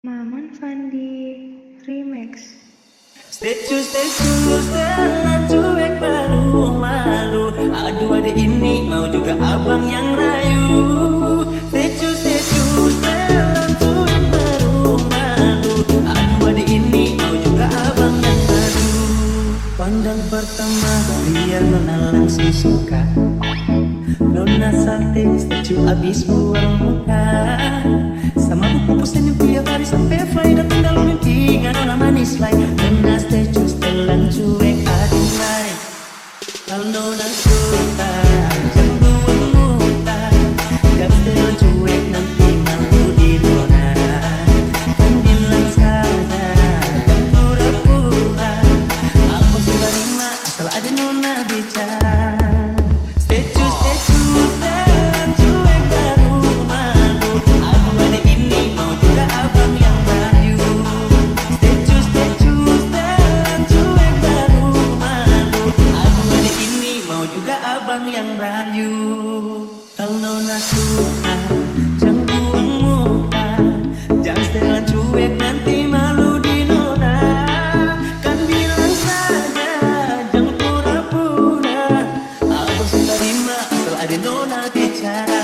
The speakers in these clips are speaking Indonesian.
Maman Fandi Remix. Status jalan cuek baru malu. Aduh adek ini mau juga abang yang rayu. Status jalan cuek baru malu. Aduh adek ini mau juga abang yang rayu. Pandang pertama biar nona langsung suka. Nona sate statue abis buang muka. Sama buku senyum tiap hari sampai fly. Datang dalam mimpi nggak nona manis lain. Nona statue telan cuek aduh hai. Kalau nona suka jangan buang muka. Jangan telan cuek nanti malu di nona. Kan bilang saja jangan pura-pura. Aku sudah terima asal ada nona bicara. Yang rayu, kalau nona suka jangan buang muka. Jangan setelan cuek nanti malu di nona. Kan bilang saja jangan pura-pura. Aku sudah terima asal ada nona bicara.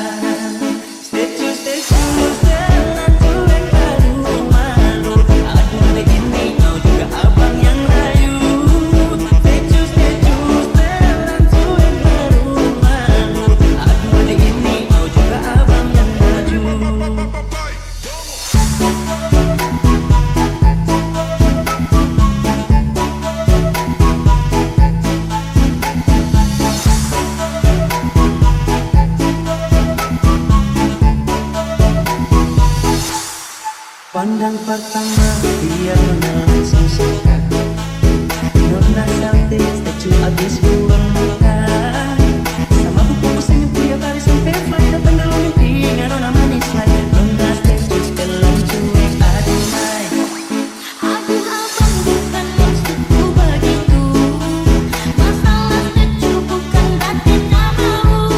Statue setelan cuek baru malu. Aduh adek ini mau juga abang yang rayu. Pandang pertama dia nona langsung suka. Nona sate statue abis buang muka. Sama buku senyum tiap hari sampai fly. Datang dalam mimpi nggak nona manis lain. Nona statue telan cuek aduh hai. Aduh abang bukan maksudku begitu. Masalah statue bukan berarti tak mau.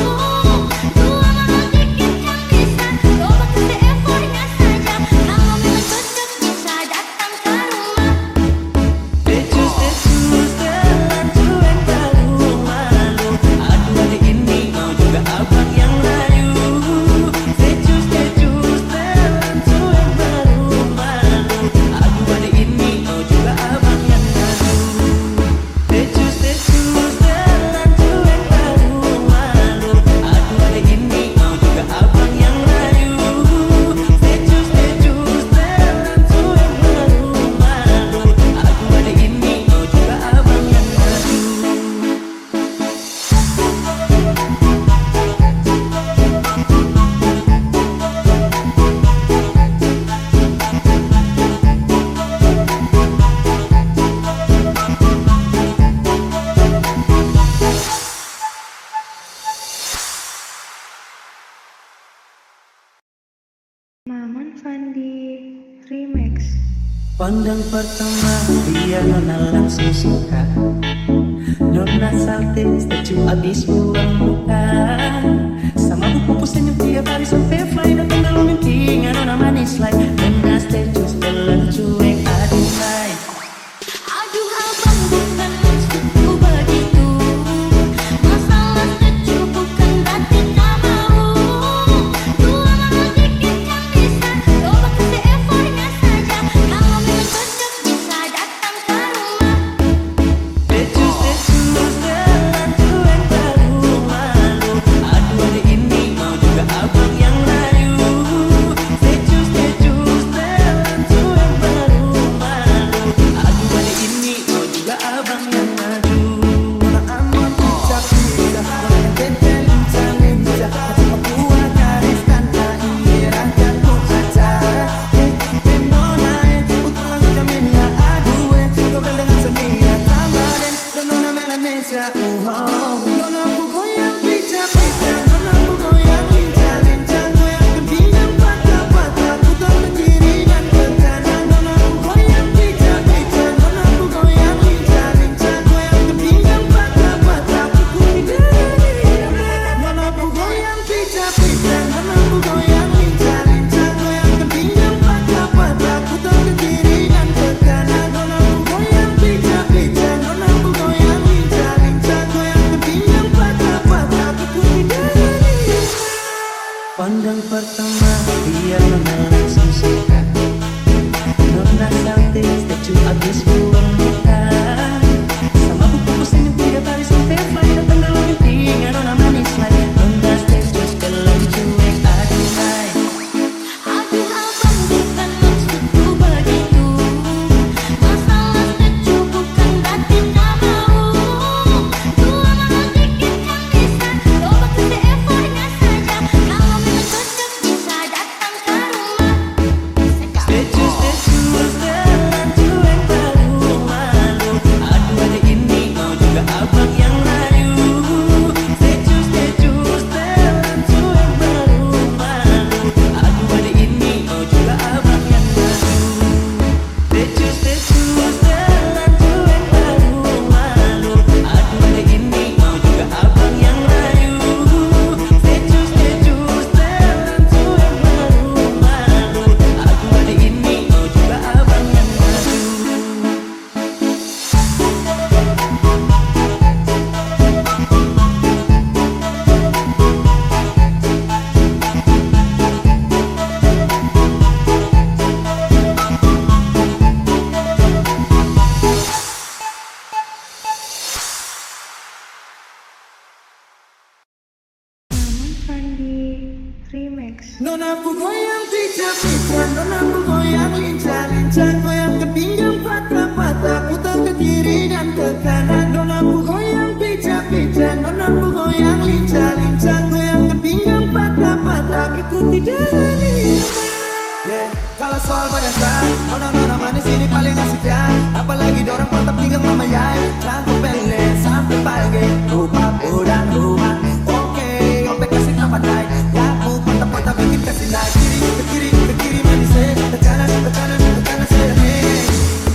Dua malam dikit yang bisa. Coba kasih effortnya saja. Kalau memang cocok bisa datang ke rumah. Statue telan cuek baru malu. Aduh adek ini mau juga abang yang rayu. Statue telan cuek baru malu. Aduh adek ini mau juga abang yang rayu. Statue telan cuek baru malu. Aduh adek ini mau juga abang yang rayu. Statue telan cuek baru malu. Aduh adek ini mau juga abang yang rayu. Maman Fandi Remix. Pandang pertama dia nona langsung suka. Nona sate statue abis buang muka. Sama buku senyum tiap hari sampai fly. Datang dalam mimpi nggak nona manis lain. Nona statue telan cuek aduh hai. Aduh abang bukan maksudku begitu. Masalah statue bukan berarti tak mau. Dua malam dikit yang bisa. Coba kasih effortnya saja. Kalau memang cocok bisa datang ke rumah. Statue telan cuek baru malu. Aduh adek ini mau juga abang yang rayu. Statue Nonaku goyang pijak-pijak, nonaku goyang lincah-lincah, goyang ke pinggang patah-patah, putar ke kiri dan ke kanan. Nonaku goyang pijak-pijak, nonaku goyang lincah-lincah, goyang ke pinggang patah-patah, ikuti dengan irama. Yeah. Kalau soal banyakkan, nona-nona manis ini paling asik ya. Apalagi dorang mantap pinggang mama ya. Rangkup pendek sampai pagi, lupa dan rumah. Oke, kompek kasih tambah naik. Ya, mantap-mantap bikin kasih naik. Ke kiri manis ke kanan saya hey.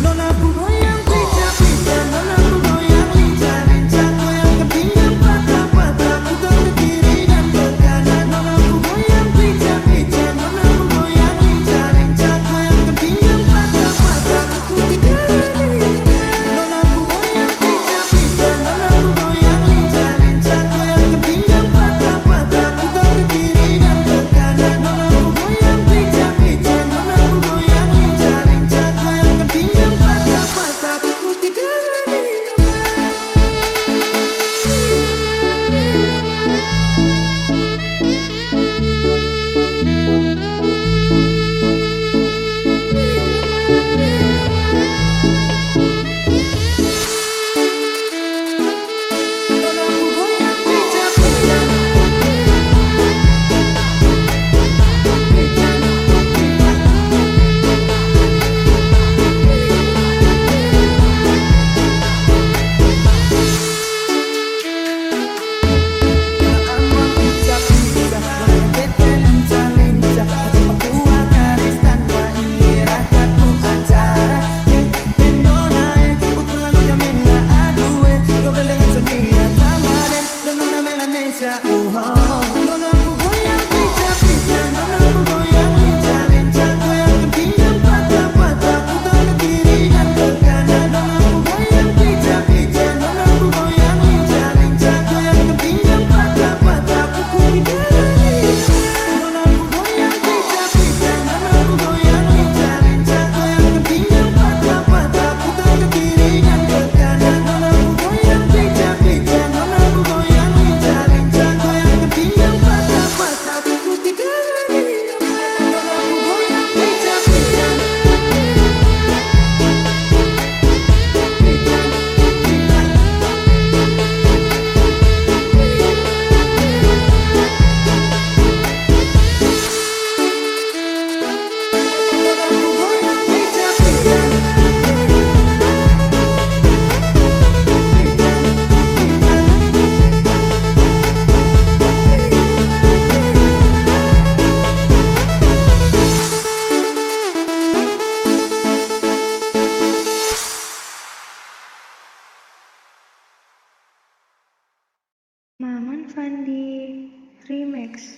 Nona ku goyang pijak-pijak, nona ku goyang lincah-lincah, goyang ke pinggang patah-patah, putar ke kiri dan ke kanan. Nona ku goyang pijak-pijak, nona ku goyang lincah-lincah, goyang ke pinggang patah-patah, ikuti dengan irama. Nona ku goyang pijak-pijak, nona ku goyang lincah-lincah, goyang ke pinggang patah-patah, putar ke kiri dan ke kanan. Nona ku goyang pijak-pijak, nona ku goyang lincah-lincah, goyang ke pinggang patah-patah, ikuti dengan irama. Maman Fandi Remix.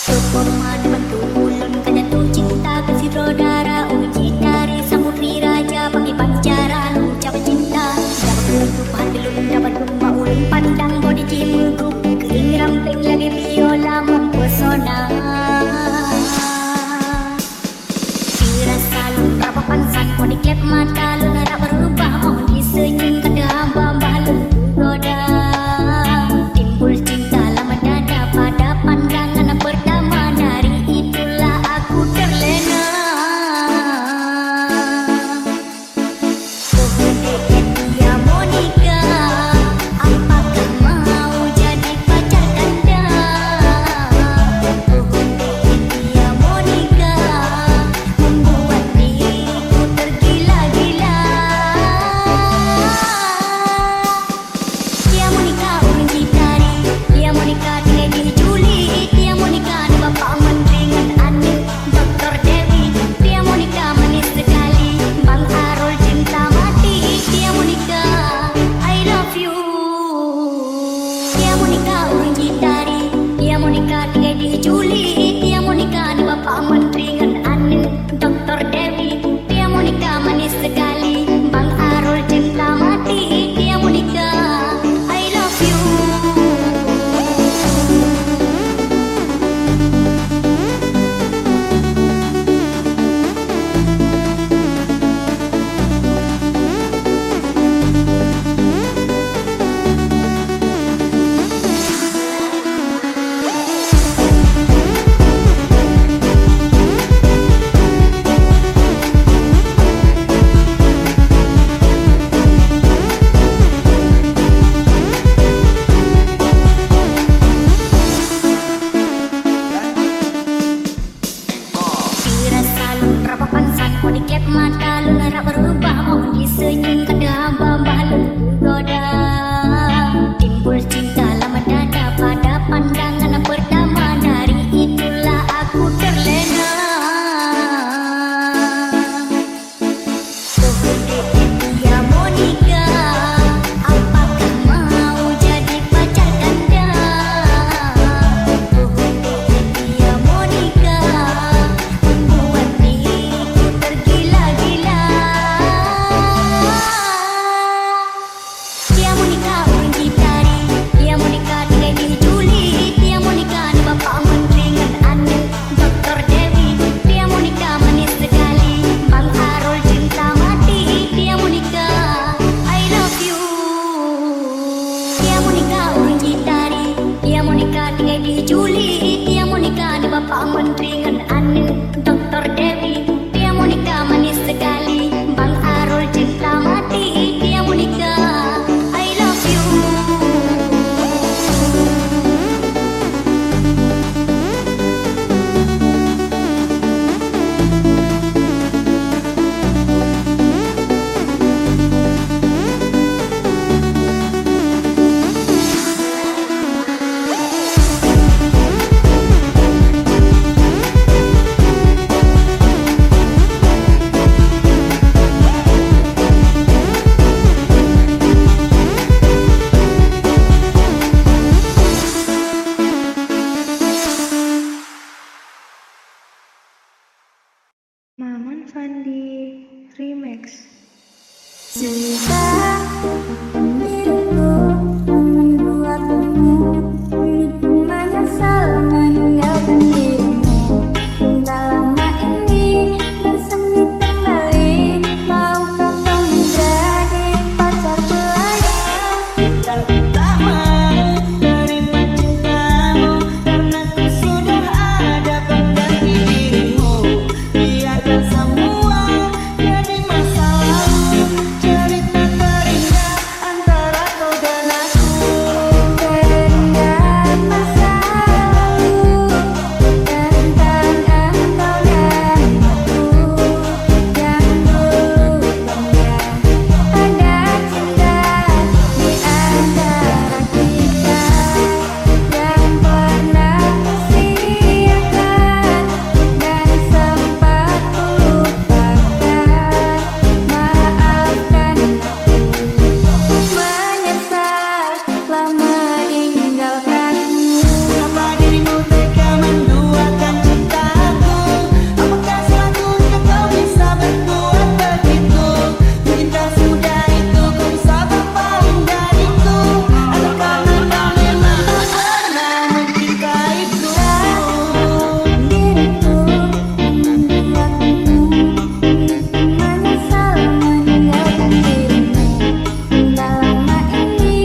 Performa depan ulun kan jatuh cinta ke si saudara uji dari samudri raja pakai pancaran ucapan cinta dapat ketupahan belum dapat rumah ulun pandang body gym grup kering ramping lagi biola mempesona dirasa lun berapa pansan mau diklep mata lun harap berubah mau disenyum kada hamba lun goda timbul cinta lama dada pada pandangan pertama dari itulah aku terlena. Oh dia Monica, apakah mau jadi pacar Anda? Oh dia Monica, membuat diriku tergila-gila. Dia Monica urang gitari, dia Monica Lady Julie, dia Monica ni bapak menteri ngan anu Dr. Dewi, dia Monica manis sekali, Bang Arul cinta mati, dia Monica I love you. Dia Monica urang gitari, dia Monica Lady Julie, dia Monica ni bapak menteri ngan anu Dr. Dewi, dia Monica manis sekali, Bang Arul cinta mati, dia Monica I love you. pangsan kau dikep mata lu harap berubah mohon disenyum kada babah lu goda timbul cinta lama dada pada pandangan pertama dari itulah aku terlena. Ya Monica, apakah mau jadi pacar Anda? Ya Monica, membuat diriku tergila-gila. Dia Monica orang gitari, dia Monica tinggal di Juli, dia Monica ni bapak menteri ngan anu Dr. Dewi, dia Monica manis sekali, Bang Arul cinta mati, dia Monica I love you. Dia Monica orang gitari, dia Monica tinggal di Juli, dia Monica ni bapak menteri ngan anu Dr. Dewi, dia Monica manis sekali, Bang Arul cinta mati, dia Monica I love you. Maman Fandi Remix. Cinta diriku membuatmu begitu menyesal meninggalkan dirimu. Cinta lama ini bersemi kembali, maukah kau menjadi pacarku lagi? Dan tak mau terima cintamu, karena ku sudah ada pengganti dirimu. Biarkan semua jadi masa lalu, cerita terindah antara kau dan aku. Teringat masa lalu tentang engkau dan aku yang dulu punya. Ada cinta di antara kita yang pernah kusiakan dan sempat kulupakan. Maafkan aku, menyesal telah meninggalkanmu. Kenapa dirimu tega menduakan cintaku? Apakah selanjutnya kau bisa berbuat begitu? Cinta sudah itu kau bisa berpaling dariku, atau karena kau memang tak pernah mencintaiku? Diriku membuatmu begitu menyesal meninggalkan dirimu. Cinta lama ini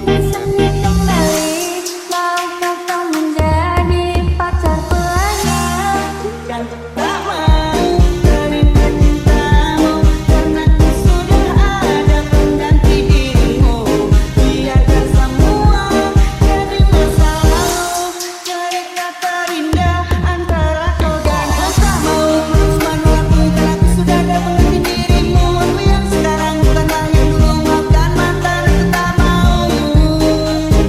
bersemi kembali, maukah kau menjadi pacarku lagi? Dan tak mau terima cintamu, karena ku sudah ada pengganti dirimu. Biarkan semua jadi masa lalu, cerita terindah antara kau dan aku. Tak mau terus menolakku, karena ku sudah ada pengganti dirimu. Aku yang sekarang bukanlah yang dulu, maafkan mantan aku tak mau.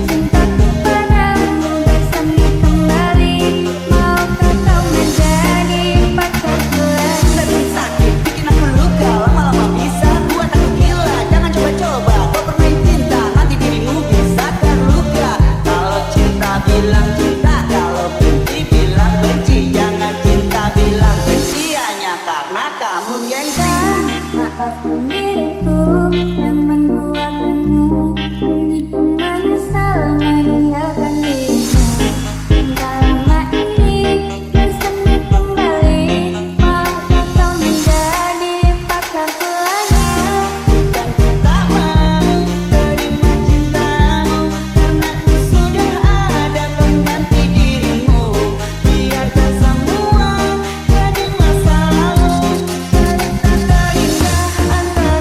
Cintaku padamu bersemi kembali, maukah kau menjadi pacarku lagi? Lebih sakit, bikin aku luka, lama-lama bisa buat aku gila. Jangan coba-coba kau bermain cinta, nanti dirimu bisa terluka. Kalau cinta bilang cinta, kalau benci bilang benci. Jangan cinta bilang benci hanya karena kamu gengsi. Maafkan diriku yang membuatmu begitu menyesal meninggalkan dirimu. Cinta lama ini bersemi kembali, maukah kau menjadi pacarku lagi? Dan tak mau terima cintamu, karena ku sudah ada pengganti dirimu. Biarkan semua jadi masa lalu, cerita terindah antara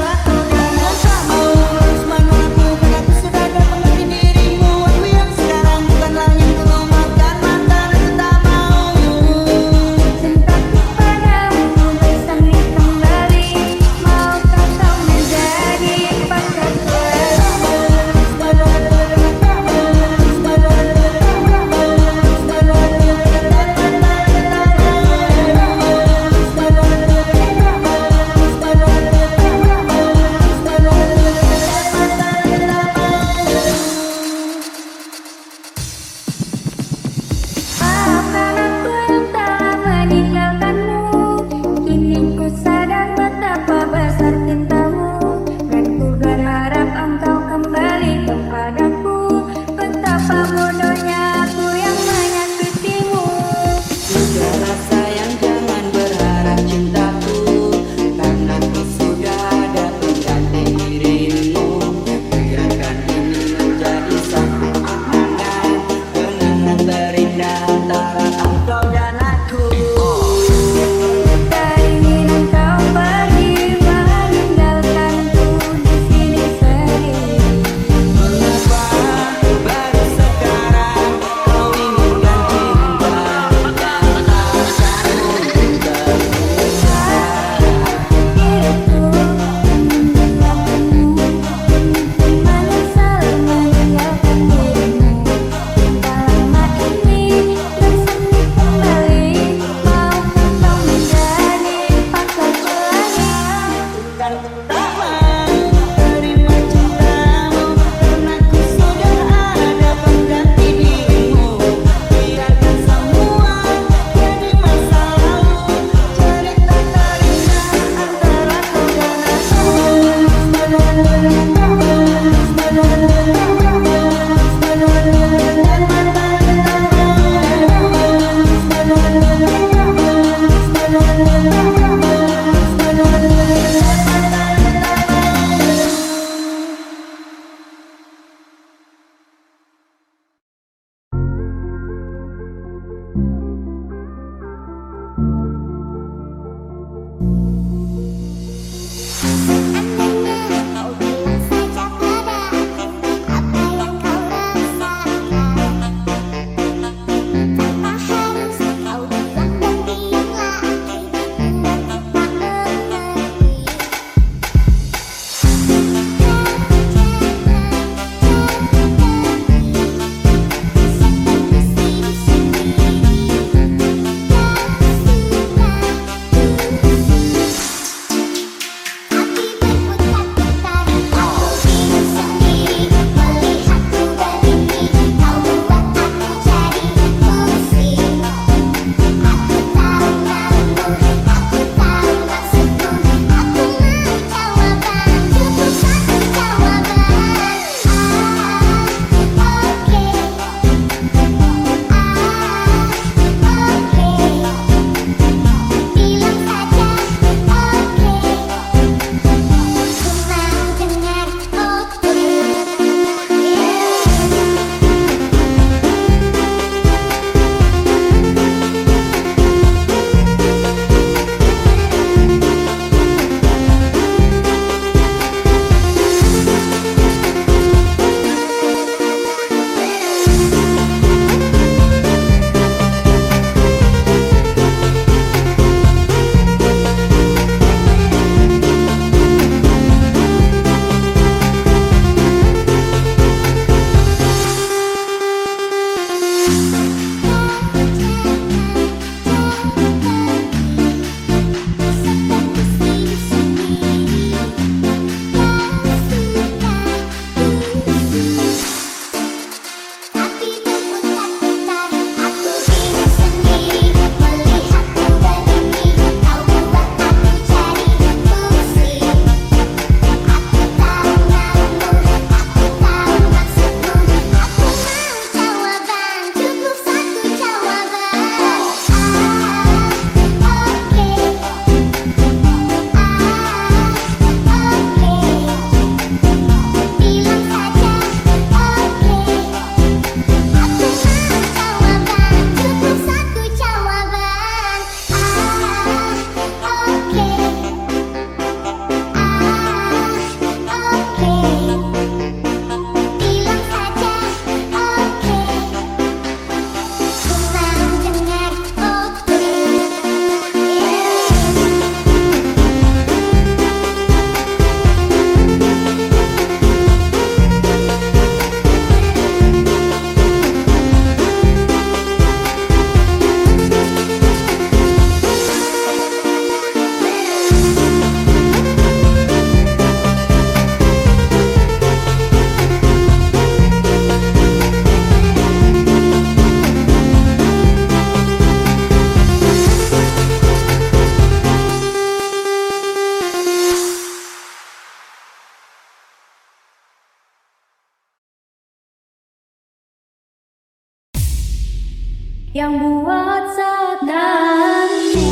yang buat saat nanti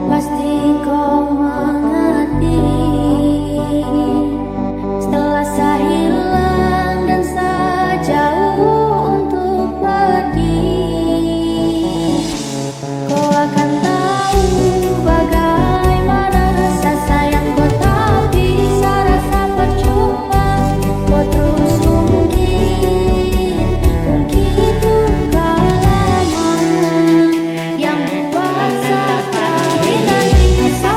pasti kau mengerti. Setelah saya hilang dan saya jauh untuk pergi, kau akan tahu bagaimana rasa sayang kau, tak bisa rasa percuma. Kau terus mungkin itu lama yang buat sakit nanti bisa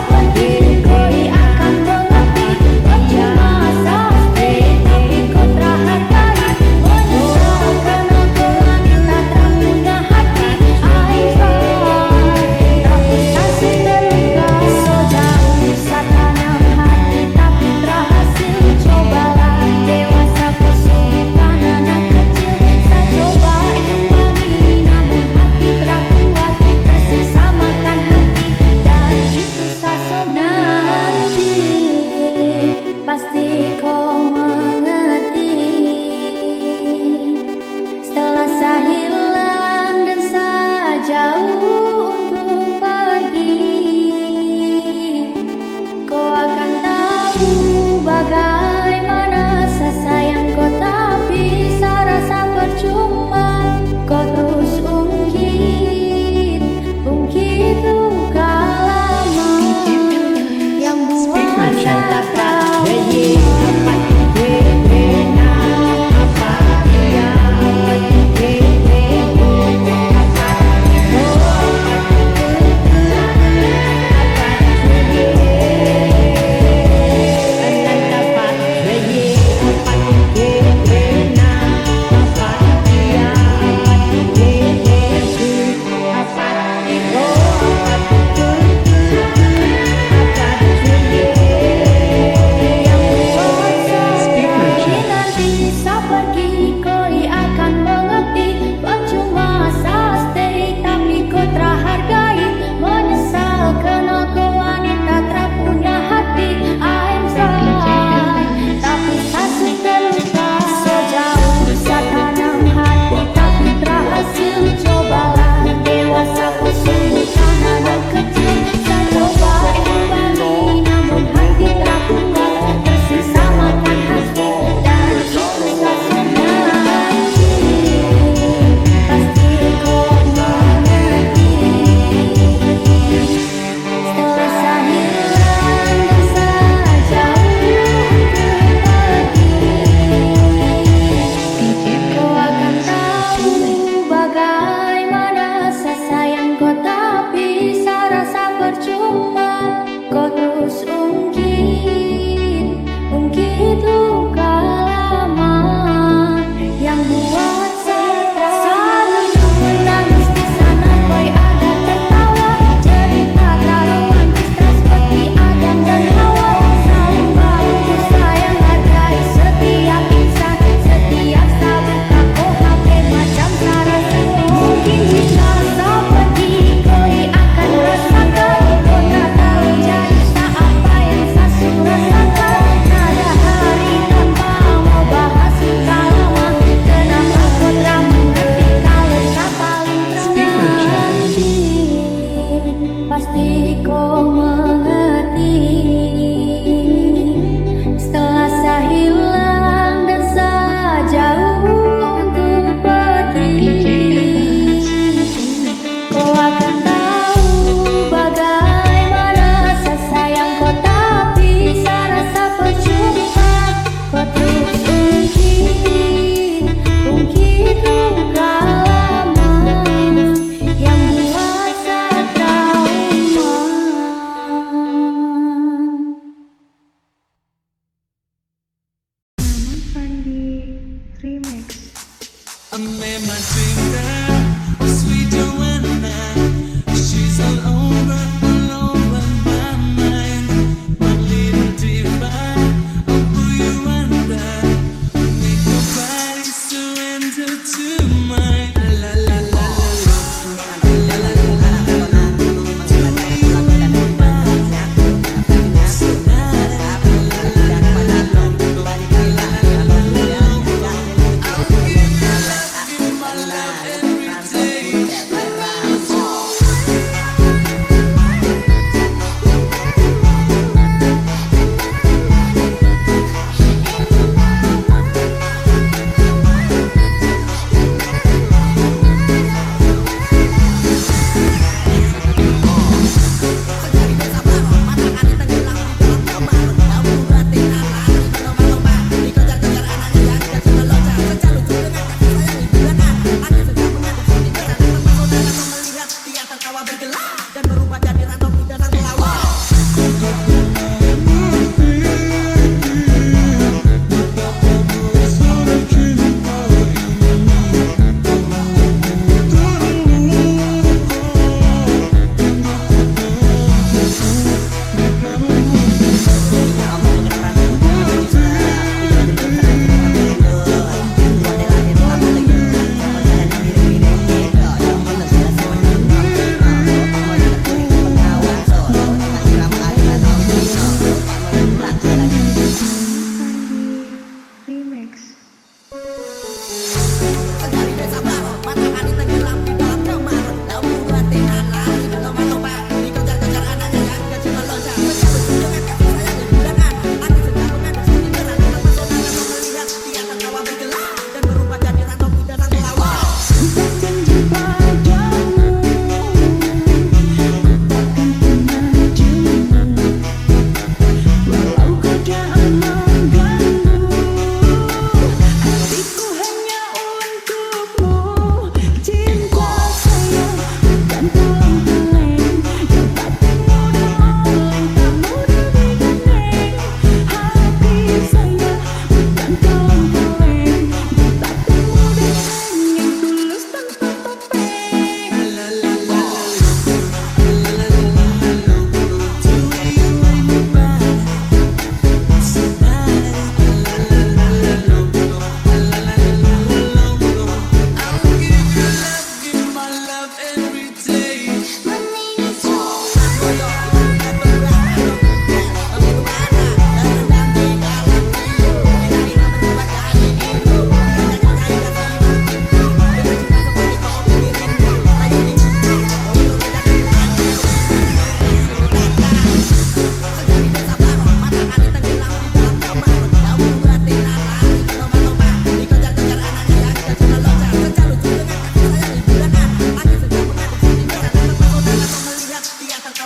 pergi. Kau akan mengerti percuma sakit, tapi kau terhargai. Menyesal karena kau wanita tak punya hati. Tapi kasih terluka sejauh tanam hati, tapi berhasil. Cobalah dewasa kesulitan anak kecil. Saya coba imbangi, namun hati berkuat. Tersisa makan hati dan itu sasa nanti pasti kau mengerti. Setelah saya hilang dan saya jauh untuk pergi, kau akan tahu bagaimana rasa sayang kau, tak bisa rasa percuma. Kau terus ungkit luka lama yang buat saya tahu. Pasti kau mengerti. Setelah saya hilang dan saya jauh untuk pergi, kau akan tahu bagaimana rasa sayang kau, tak bisa rasa percuma. Kau terus ungkit luka lama yang buat saya trauma.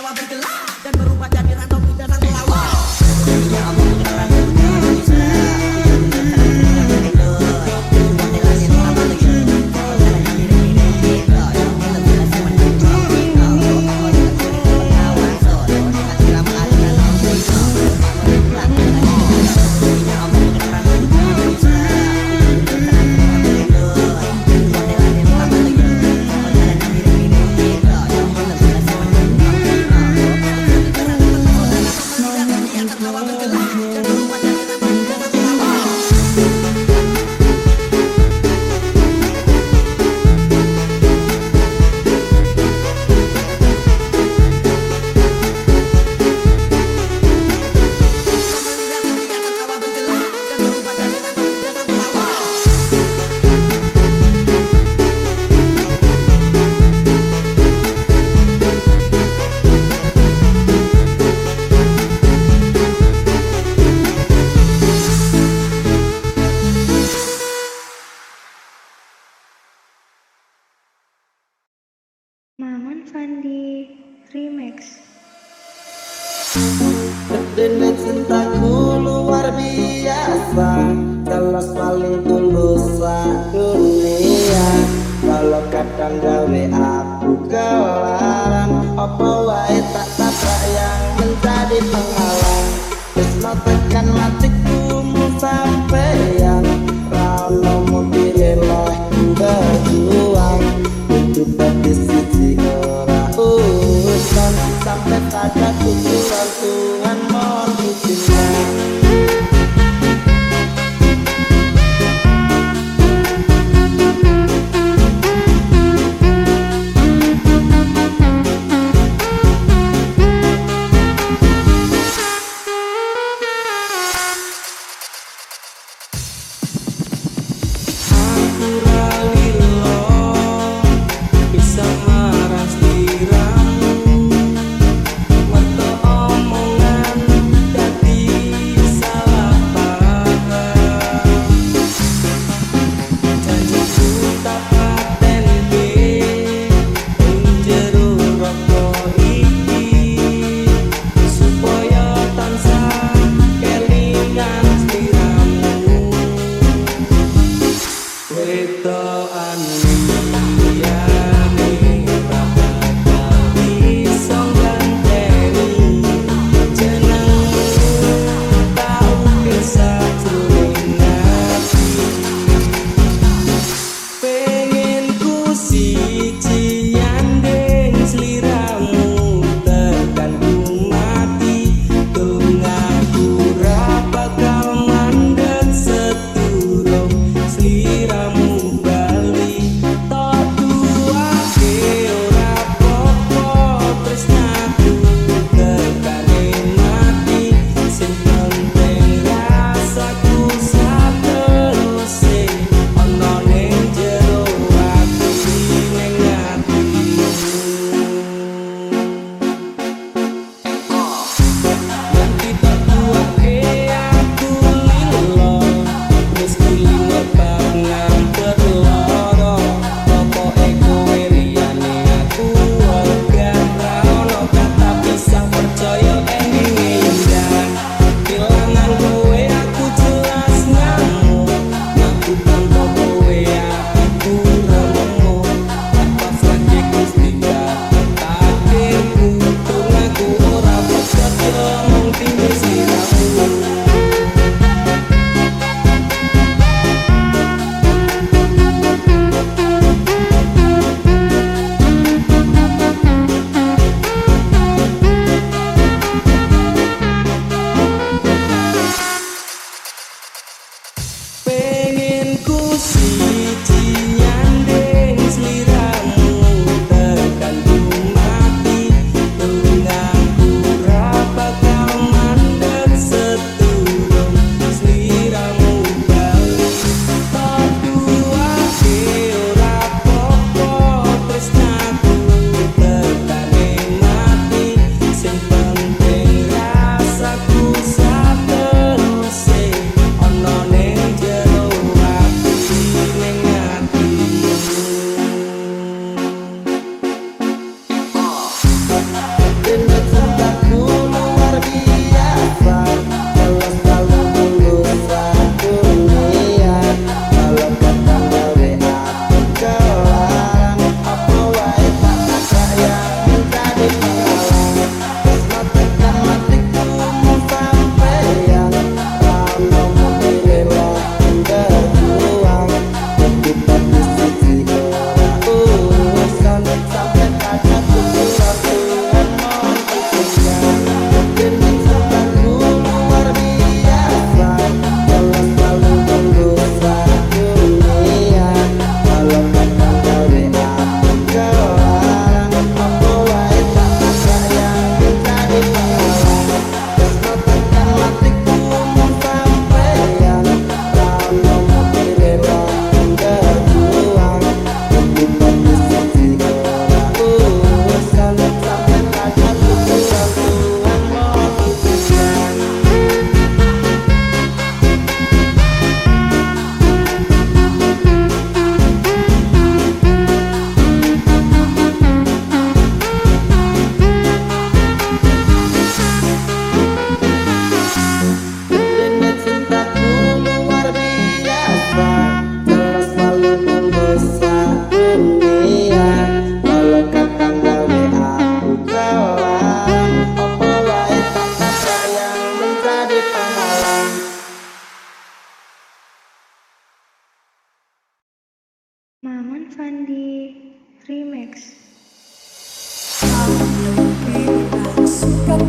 tertawa bergelak dan berubah jadi rantau putih dan pelawak. Maman Fandi Remix. Dene cintaku luar biasa, jelas paling tulus dunia. Kalau kadang gawe aku kelaran, apa wae tak tabrak yang menjadi penghalang. Tresno tekan matiku sampeyan, rano mudi lelah berjuang. Untuk dadi siji ora urusan, sampai pada tujuan Tuhan mohon izinkan. Bisa maras diramu, mata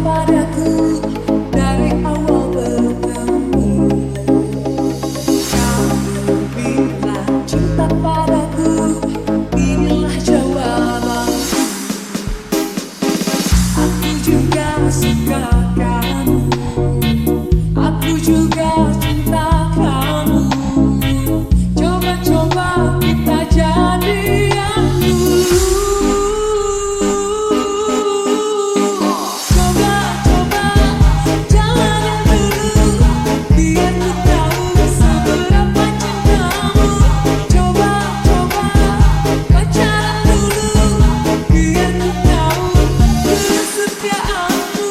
padaku dari awal bertemu. Kamu bilang cinta padaku, inilah jawaban. Aku juga suka kamu, aku juga cinta kamu. Coba-coba kita jadian dulu. Coba-coba jalanin dulu, biar ku tahu seberapa cintamu. Coba-coba pacaran dulu, biar ku tahu kesetiaanmu.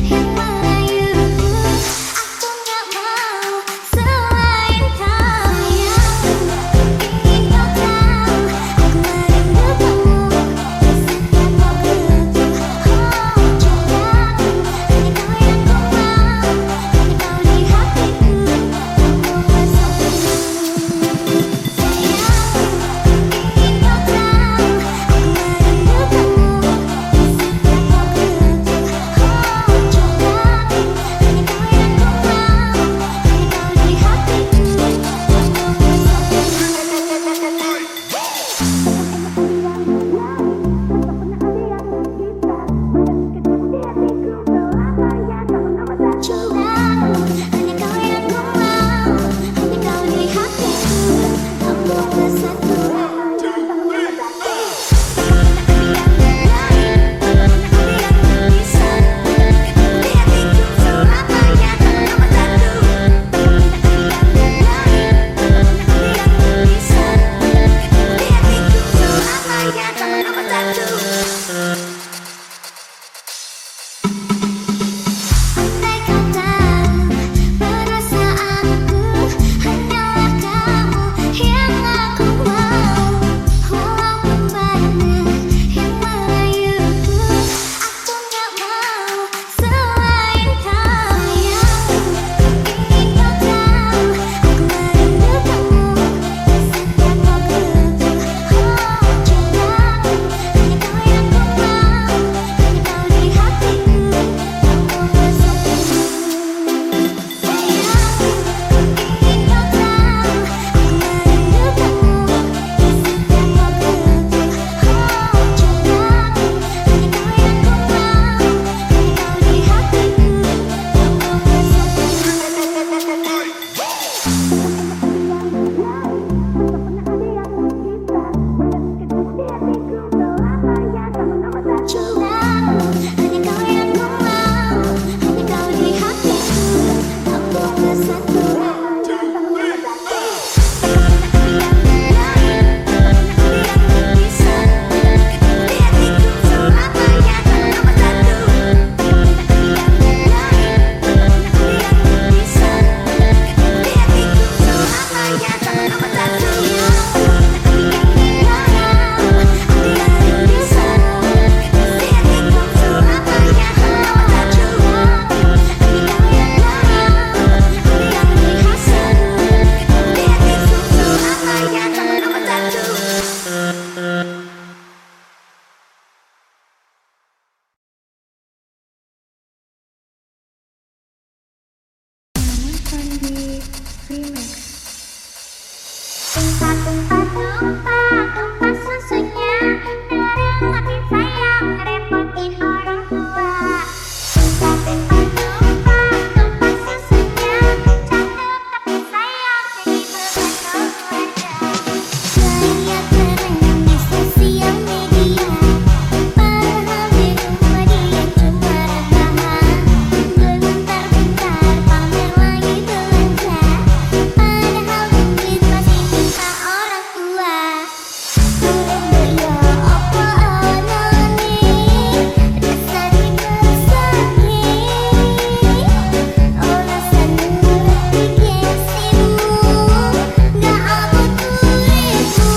Yang Remix. Tumpah susunya, ngerepotin sayang, ngerepotin orang tua. Tumpah susunya, cakep tapi sayang, jadi beban keluarga. Gaya keren di sosial media, padahal di rumah dia cuma rekaman. Bentar-bentar pamer lagi belanja, padahal duit masih minta orang tua. Ya apa anane, rasa dibesarke, olasan ngerti gengsimu, gak abot uripmu.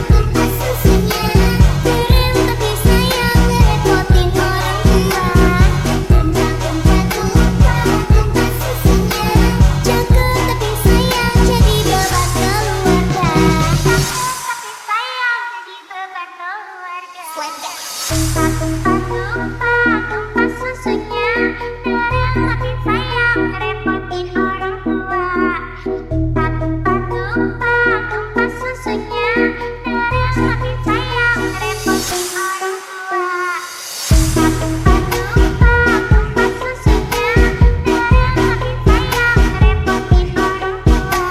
Tumpah susunya, keren tapi sayang, ngerepotin orang tua. Tumpah susunya, cakep tapi sayang, jadi beban keluarga. Tapi sayang, jadi beban keluarga. Tumpah susunya, keren tapi sayang, ngerepotin orang tua. Tumpah susunya, keren tapi sayang, ngerepotin orang tua. Tumpah susunya, keren tapi sayang, ngerepotin orang tua.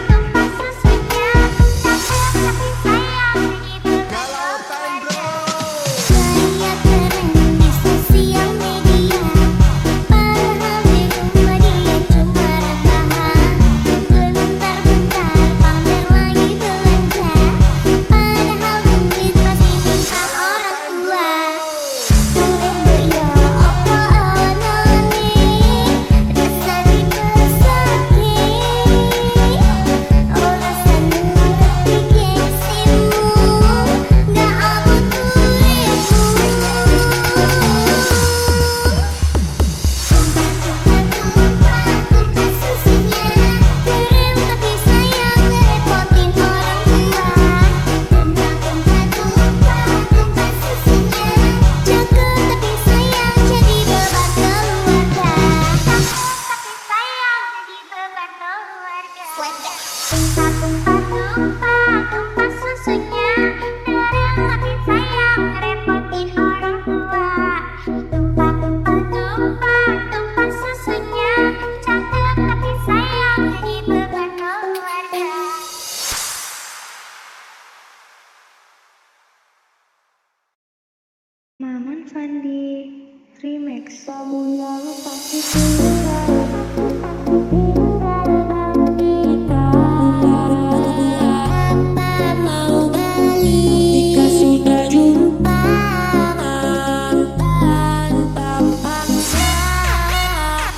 Tumpah susunya, cakep tapi sayang, jadi beban keluarga. Gaya keren di sosial media, padahal di rumah dia cuma rekaman. Bentar-bentar pamer lagi belanja, padahal duit masih minta orang tua. Ya apa anane, rasa dibesarke, olasan ngerti gengsimu, gak abot uripmu. Tumpah susunya, keren tapi sayang, ngerepotin orang tua. Tumpah susunya, cakep tapi sayang, jadi beban keluarga. Tapi sayang, jadi beban keluarga. Tumpah susunya, keren tapi sayang, ngerepotin orang tua. Tumpah susunya, cakep tapi sayang, jadi beban keluarga. Maman Fandi Remix. Kamu yang pasti apa mau balik Jika sudah jumpa tanpa paksa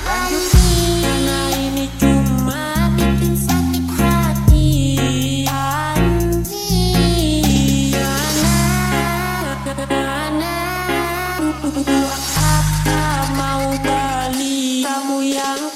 lanjutin, karena ini cuma bikin sakit hati. Mana apa mau balik, kamu yang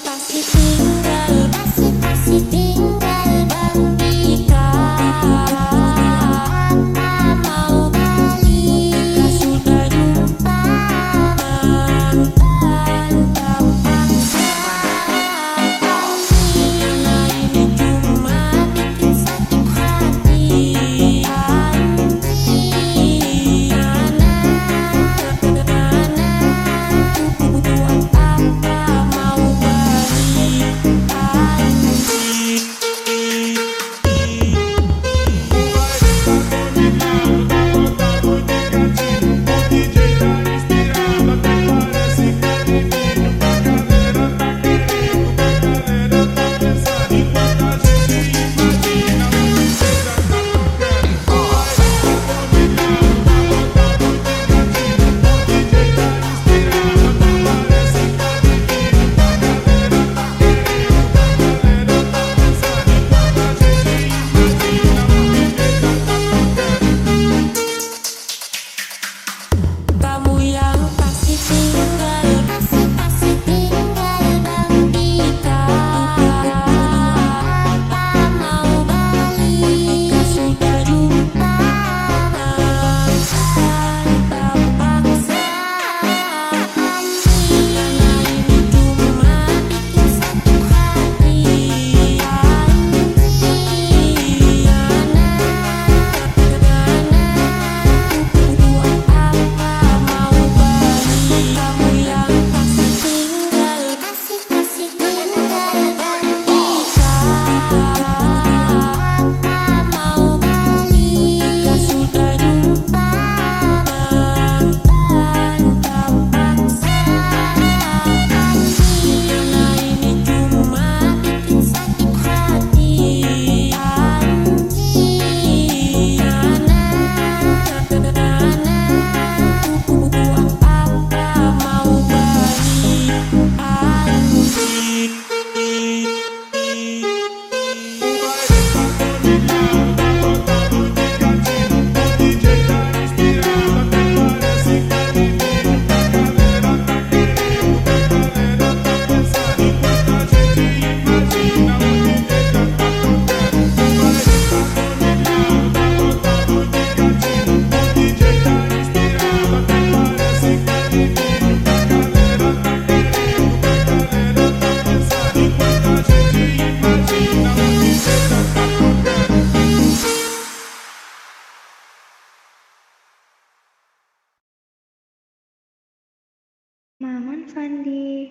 Zaman Fandi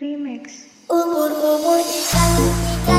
Remix. Umur-umur kita